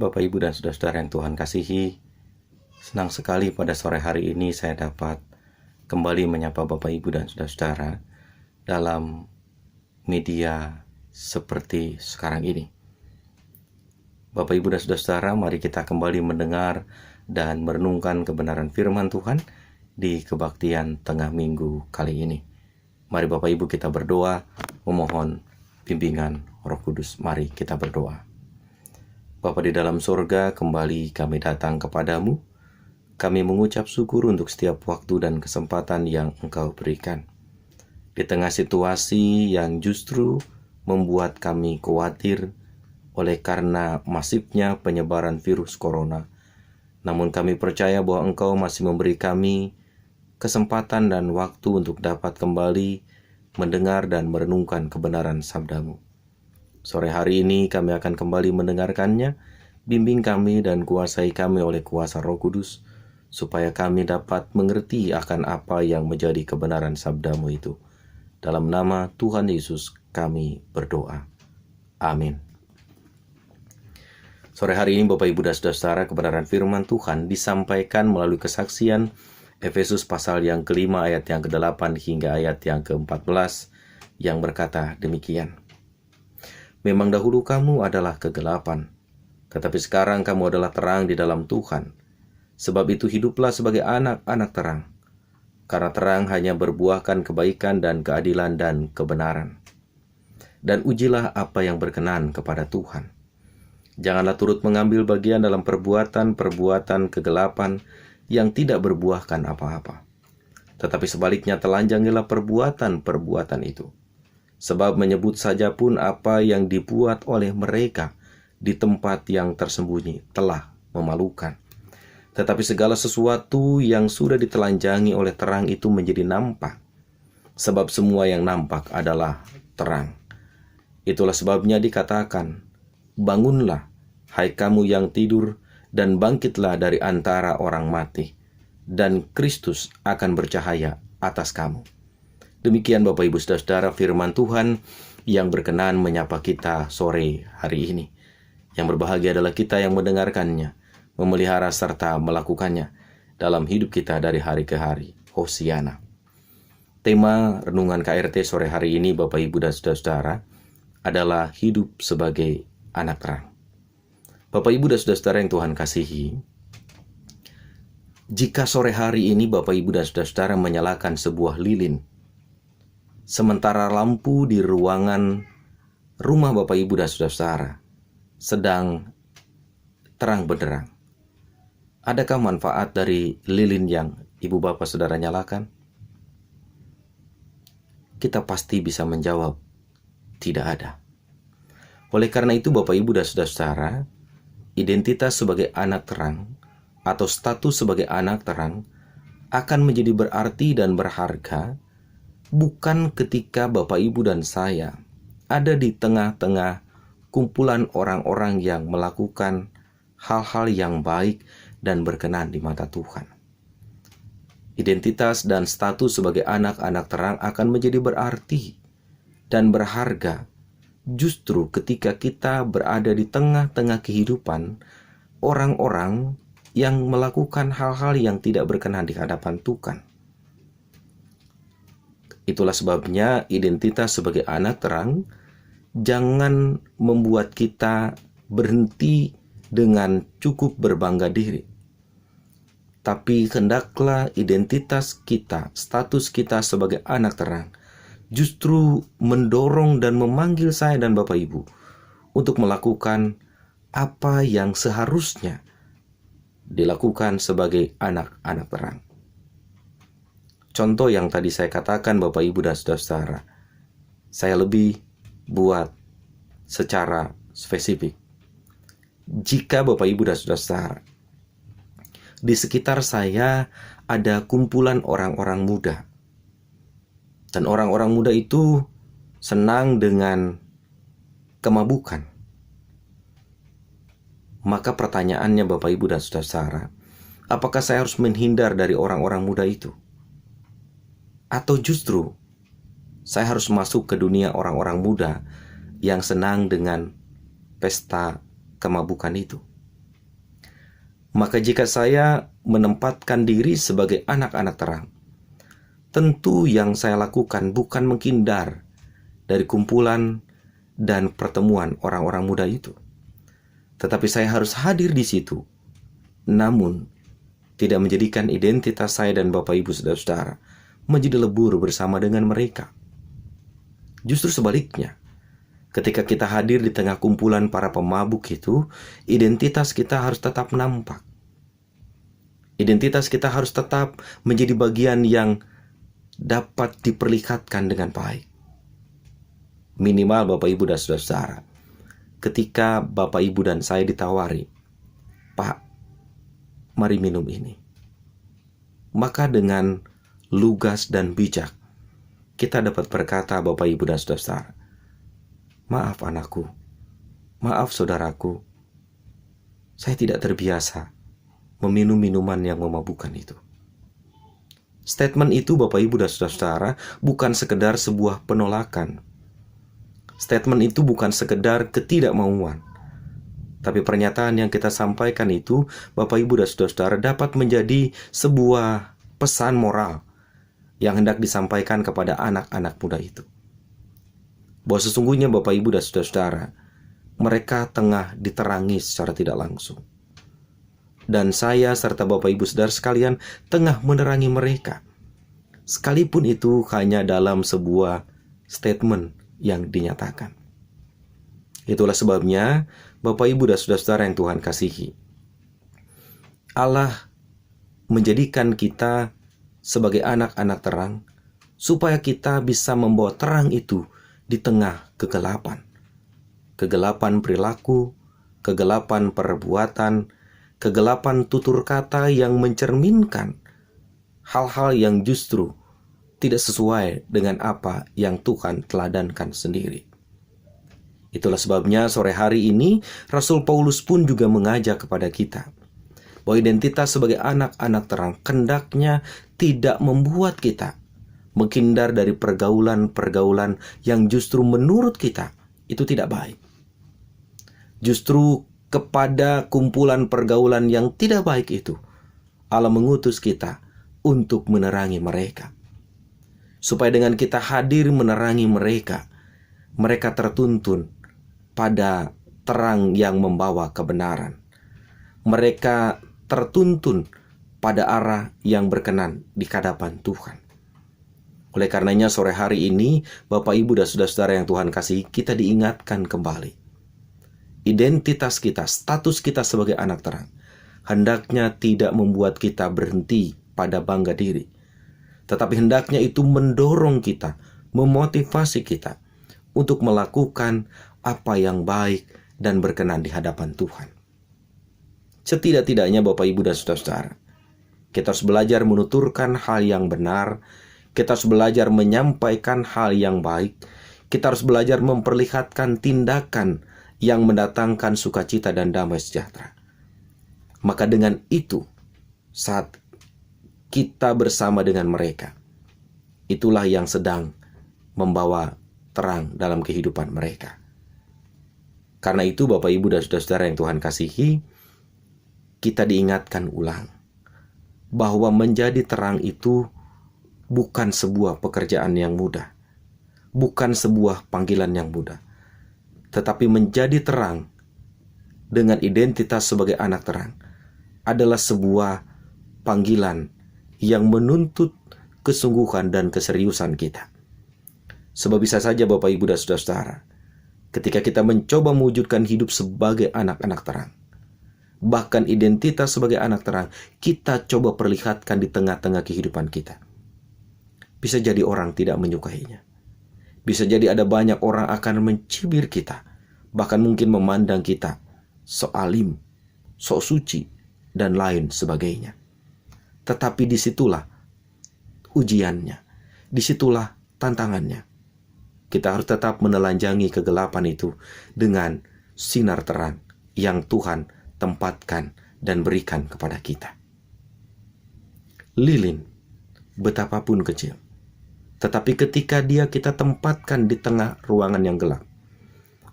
Bapak, Ibu, dan saudara-saudara yang Tuhan kasihi, senang sekali pada sore hari ini saya dapat kembali menyapa Bapak, Ibu, dan saudara-saudara dalam media seperti sekarang ini. Bapak, Ibu, dan saudara-saudara, mari kita kembali mendengar dan merenungkan kebenaran firman Tuhan di kebaktian tengah minggu kali ini. Mari Bapak Ibu kita berdoa, memohon bimbingan Roh Kudus. Mari kita berdoa. Bapa di dalam sorga, kembali kami datang kepadamu. Kami mengucap syukur untuk setiap waktu dan kesempatan yang Engkau berikan. Di tengah situasi yang justru membuat kami khawatir oleh karena masifnya penyebaran virus corona. Namun kami percaya bahwa Engkau masih memberi kami kesempatan dan waktu untuk dapat kembali mendengar dan merenungkan kebenaran sabda-Mu. Sore hari ini kami akan kembali mendengarkannya. Bimbing kami dan kuasai kami oleh kuasa Roh Kudus, supaya kami dapat mengerti akan apa yang menjadi kebenaran sabda-Mu itu. Dalam nama Tuhan Yesus kami berdoa. Amin. Sore hari ini Bapak Ibu dan Saudara, kebenaran firman Tuhan disampaikan melalui kesaksian Efesus pasal yang kelima ayat yang ke-8 hingga ayat yang ke-14 yang berkata demikian. Memang dahulu kamu adalah kegelapan, tetapi sekarang kamu adalah terang di dalam Tuhan. Sebab itu hiduplah sebagai anak-anak terang, karena terang hanya berbuahkan kebaikan dan keadilan dan kebenaran. Dan ujilah apa yang berkenan kepada Tuhan. Janganlah turut mengambil bagian dalam perbuatan-perbuatan kegelapan yang tidak berbuahkan apa-apa. Tetapi sebaliknya telanjangilah perbuatan-perbuatan itu. Sebab menyebut saja pun apa yang dibuat oleh mereka di tempat yang tersembunyi telah memalukan. Tetapi segala sesuatu yang sudah ditelanjangi oleh terang itu menjadi nampak. Sebab semua yang nampak adalah terang. Itulah sebabnya dikatakan, bangunlah, hai kamu yang tidur, dan bangkitlah dari antara orang mati, dan Kristus akan bercahaya atas kamu. Demikian Bapak Ibu Saudara firman Tuhan yang berkenan menyapa kita sore hari ini. Yang berbahagia adalah kita yang mendengarkannya, memelihara serta melakukannya dalam hidup kita dari hari ke hari. Hosiana. Tema renungan KRT sore hari ini Bapak Ibu dan Saudara adalah hidup sebagai anak terang. Bapak Ibu dan Saudara yang Tuhan kasihi, jika sore hari ini Bapak Ibu dan Saudara menyalakan sebuah lilin, sementara lampu di ruangan rumah Bapak Ibu dan Saudara sedang terang benderang, adakah manfaat dari lilin yang Ibu Bapak Saudara nyalakan? Kita pasti bisa menjawab, tidak ada. Oleh karena itu Bapak Ibu dan Saudara, identitas sebagai anak terang atau status sebagai anak terang akan menjadi berarti dan berharga bukan ketika Bapak Ibu dan saya ada di tengah-tengah kumpulan orang-orang yang melakukan hal-hal yang baik dan berkenan di mata Tuhan. Identitas dan status sebagai anak-anak terang akan menjadi berarti dan berharga justru ketika kita berada di tengah-tengah kehidupan orang-orang yang melakukan hal-hal yang tidak berkenan di hadapan Tuhan. Itulah sebabnya identitas sebagai anak terang jangan membuat kita berhenti dengan cukup berbangga diri. Tapi hendaklah identitas kita, status kita sebagai anak terang justru mendorong dan memanggil saya dan Bapak Ibu untuk melakukan apa yang seharusnya dilakukan sebagai anak-anak terang. Contoh yang tadi saya katakan Bapak Ibu dan Saudara, saya lebih buat secara spesifik. Jika Bapak Ibu dan Saudara, di sekitar saya ada kumpulan orang-orang muda, dan orang-orang muda itu senang dengan kemabukan, maka pertanyaannya Bapak Ibu dan Saudara, apakah saya harus menghindar dari orang-orang muda itu? Atau justru saya harus masuk ke dunia orang-orang muda yang senang dengan pesta kemabukan itu? Maka jika saya menempatkan diri sebagai anak-anak terang, tentu yang saya lakukan bukan menghindar dari kumpulan dan pertemuan orang-orang muda itu. Tetapi saya harus hadir di situ. Namun, tidak menjadikan identitas saya dan Bapak Ibu Saudara-saudara menjadi lebur bersama dengan mereka. Justru sebaliknya, ketika kita hadir di tengah kumpulan para pemabuk itu, identitas kita harus tetap nampak. Identitas kita harus tetap menjadi bagian yang dapat diperlihatkan dengan baik. Minimal Bapak Ibu dan Saudara-saudara, ketika Bapak Ibu dan saya ditawari, "Pak, mari minum ini." Maka dengan lugas dan bijak, kita dapat berkata, Bapak Ibu dan Saudara-saudara, "Maaf anakku, maaf saudaraku, saya tidak terbiasa meminum minuman yang memabukkan itu." Statement itu Bapak Ibu dan Saudara-saudara bukan sekedar sebuah penolakan. Statement itu bukan sekedar ketidakmauan. Tapi pernyataan yang kita sampaikan itu, Bapak Ibu dan Saudara-saudara, dapat menjadi sebuah pesan moral yang hendak disampaikan kepada anak-anak muda itu. Bahwa sesungguhnya Bapak Ibu dan Saudara-saudara, mereka tengah diterangi secara tidak langsung. Dan saya serta Bapak Ibu Saudara sekalian tengah menerangi mereka. Sekalipun itu hanya dalam sebuah statement yang dinyatakan. Itulah sebabnya Bapak Ibu dan Saudara-saudara yang Tuhan kasihi, Allah menjadikan kita sebagai anak-anak terang supaya kita bisa membawa terang itu di tengah kegelapan. Kegelapan perilaku, kegelapan perbuatan, kegelapan tutur kata yang mencerminkan hal-hal yang justru tidak sesuai dengan apa yang Tuhan teladankan sendiri. Itulah sebabnya sore hari ini Rasul Paulus pun juga mengajak kepada kita bahwa identitas sebagai anak-anak terang hendaknya tidak membuat kita menghindar dari pergaulan-pergaulan yang justru menurut kita itu tidak baik. Justru kepada kumpulan pergaulan yang tidak baik itu, Allah mengutus kita untuk menerangi mereka. Supaya dengan kita hadir menerangi mereka, mereka tertuntun pada terang yang membawa kebenaran. Mereka tertuntun pada arah yang berkenan di hadapan Tuhan. Oleh karenanya sore hari ini, Bapak Ibu dan Saudara-saudara yang Tuhan kasihi, kita diingatkan kembali. Identitas kita, status kita sebagai anak terang, hendaknya tidak membuat kita berhenti pada bangga diri. Tetapi hendaknya itu mendorong kita, memotivasi kita untuk melakukan apa yang baik dan berkenan di hadapan Tuhan. Setidak-tidaknya Bapak Ibu dan Saudara-saudara, kita harus belajar menuturkan hal yang benar, kita harus belajar menyampaikan hal yang baik, kita harus belajar memperlihatkan tindakan yang mendatangkan sukacita dan damai sejahtera. Maka dengan itu, saat kita bersama dengan mereka, itulah yang sedang membawa terang dalam kehidupan mereka. Karena itu Bapak Ibu dan Saudara-saudara yang Tuhan kasihi, kita diingatkan ulang bahwa menjadi terang itu bukan sebuah pekerjaan yang mudah, bukan sebuah panggilan yang mudah, tetapi menjadi terang dengan identitas sebagai anak terang adalah sebuah panggilan yang menuntut kesungguhan dan keseriusan kita. Sebab bisa saja Bapak Ibu dan Saudara-saudara, ketika kita mencoba mewujudkan hidup sebagai anak-anak terang, bahkan identitas sebagai anak terang, kita coba perlihatkan di tengah-tengah kehidupan kita. Bisa jadi orang tidak menyukainya. Bisa jadi ada banyak orang akan mencibir kita, bahkan mungkin memandang kita sok alim, sok suci, dan lain sebagainya. Tetapi disitulah ujiannya, disitulah tantangannya. Kita harus tetap menelanjangi kegelapan itu dengan sinar terang yang Tuhan tempatkan dan berikan kepada kita. Lilin, betapapun kecil, tetapi ketika dia kita tempatkan di tengah ruangan yang gelap,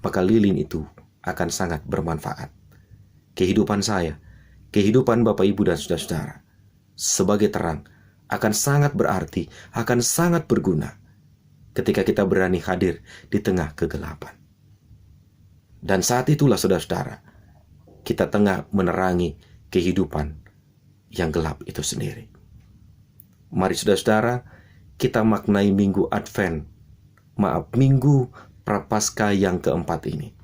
maka lilin itu akan sangat bermanfaat. Kehidupan saya, kehidupan Bapak, Ibu, dan saudara-saudara sebagai terang akan sangat berarti, akan sangat berguna ketika kita berani hadir di tengah kegelapan. Dan saat itulah saudara-saudara, kita tengah menerangi kehidupan yang gelap itu sendiri. Mari saudara-saudara, kita maknai Minggu Minggu Prapaskah yang keempat ini,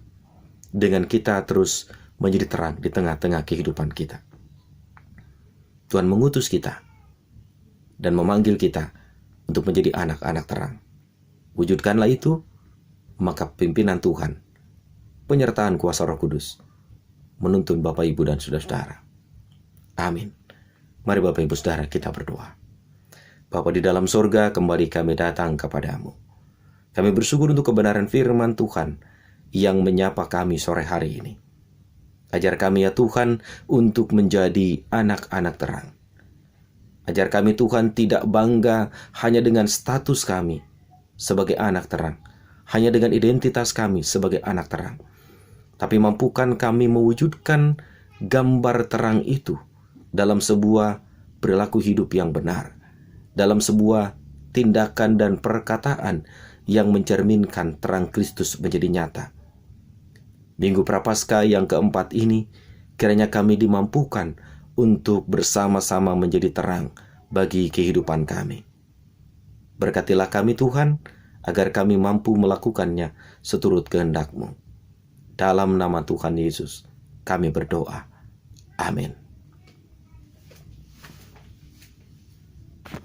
dengan kita terus menjadi terang di tengah-tengah kehidupan kita. Tuhan mengutus kita dan memanggil kita untuk menjadi anak-anak terang. Wujudkanlah itu, maka pimpinan Tuhan, penyertaan kuasa Roh Kudus, menuntun Bapak, Ibu, dan saudara-saudara. Amin. Mari Bapak, Ibu, saudara, kita berdoa. Bapa di dalam sorga, kembali kami datang kepadamu. Kami bersyukur untuk kebenaran firman Tuhan yang menyapa kami sore hari ini. Ajar kami ya Tuhan untuk menjadi anak-anak terang. Ajar kami Tuhan tidak bangga hanya dengan status kami sebagai anak terang, hanya dengan identitas kami sebagai anak terang, tapi mampukan kami mewujudkan gambar terang itu dalam sebuah perilaku hidup yang benar, dalam sebuah tindakan dan perkataan yang mencerminkan terang Kristus menjadi nyata. Minggu Prapaskah yang keempat ini, kiranya kami dimampukan untuk bersama-sama menjadi terang bagi kehidupan kami. Berkatilah kami Tuhan, agar kami mampu melakukannya seturut kehendak-Mu. Dalam nama Tuhan Yesus, kami berdoa. Amin.